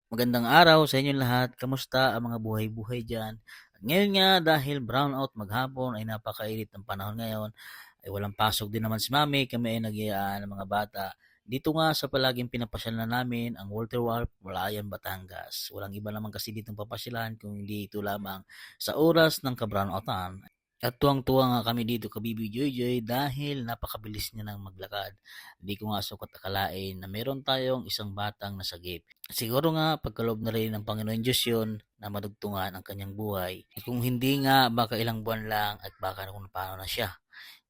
Magandang araw sa inyong lahat. Kamusta ang mga buhay-buhay diyan? At ngayon nga dahil brownout maghapon ay napakainit ng panahon ngayon, ay walang pasok din naman si Mami, kami ay nag-iayaan ng mga bata. Dito nga sa palaging pinapasyalan namin ang Walter Warp, Walayan, Batangas. Walang iba naman kasi ditong papasyalan kung hindi ito lamang sa oras ng ka-brownoutan. At tuwang-tuwa nga kami dito ka Bibi Joy Joy dahil napakabilis niya nang maglakad. Hindi ko nga sukat akalain na meron tayong isang batang nasagip. Siguro nga pagkaloob na rin ng Panginoon Diyos yun na madugtungan ang kanyang buhay. At kung hindi nga, baka ilang buwan lang at baka kung paano na siya.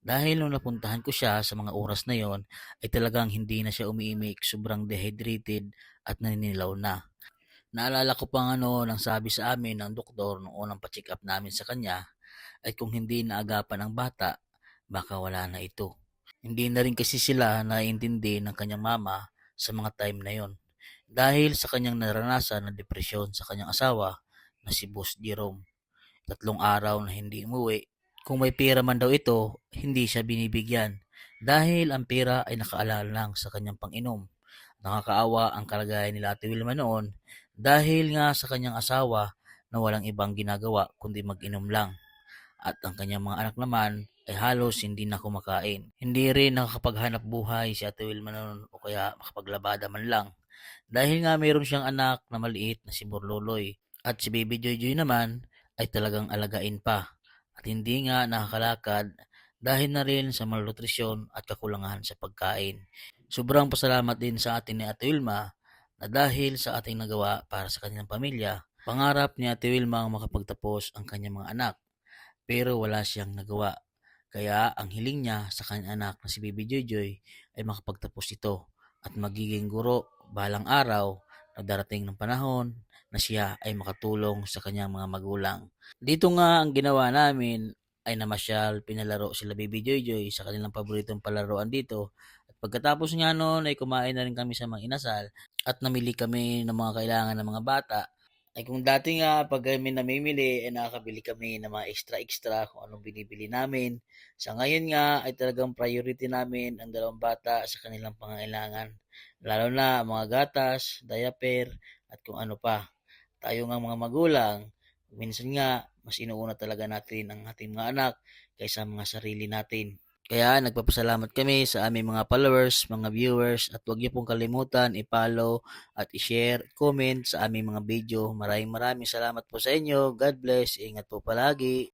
Dahil nung napuntahan ko siya sa mga oras na yon, ay talagang hindi na siya umiimik, sobrang dehydrated at naninilaw na. Naalala ko pang nang sabi sa amin ng doktor nung unang pa-check up namin sa kanya, ay kung hindi naagapan ang bata, baka wala na ito. Hindi na rin kasi sila naiintindi ng kanyang mama sa mga time na yon. Dahil sa kanyang naranasan na depresyon sa kanyang asawa na si Boss Jerome. 3 araw na hindi umuwi. Kung may pera man daw ito, hindi siya binibigyan. Dahil ang pera ay nakaalala lang sa kanyang panginom. Nakakaawa ang kalagayan nila Ate Wilma noon dahil nga sa kanyang asawa na walang ibang ginagawa kundi mag-inom lang. At ang kanyang mga anak naman ay halos hindi na kumakain. Hindi rin nakakapaghanap buhay si Ate Wilma noon o kaya makapaglabada man lang. Dahil nga mayroon siyang anak na maliit na si Borloloy. At si Baby Joy Joy naman ay talagang alagain pa. At hindi nga nakakalakad dahil na rin sa malnutrisyon at kakulangan sa pagkain. Sobrang pasalamat din sa atin ni Ate Wilma na dahil sa ating nagawa para sa kanyang pamilya, pangarap ni Ate Wilma ang makapagtapos ang kanyang mga anak pero wala siyang nagawa. Kaya ang hiling niya sa kanyang anak na si Baby Joy Joy ay makapagtapos ito at magiging guro balang araw na darating ng panahon na siya ay makatulong sa kanyang mga magulang. Dito nga ang ginawa namin ay namasyal, pinalaro sila Baby Joy Joy sa kanilang paboritong palaruan dito. At pagkatapos nga noon ay kumain na rin kami sa mga inasal at namili kami ng mga kailangan ng mga bata. Ay kung dati nga pag kami namimili ay nakakabili kami ng mga extra-extra kung anong binibili namin. Sa ngayon nga ay talagang priority namin ang dalawang bata sa kanilang pangangailangan. Lalo na ang mga gatas, diaper at kung ano pa. Tayo nga mga magulang, minsan nga mas inuuna talaga natin ang ating mga anak kaysa mga sarili natin. Kaya nagpapasalamat kami sa aming mga followers, mga viewers at huwag niyo pong kalimutan i-follow at i-share, comment sa aming mga video. Maraming maraming salamat po sa inyo. God bless. Ingat po palagi.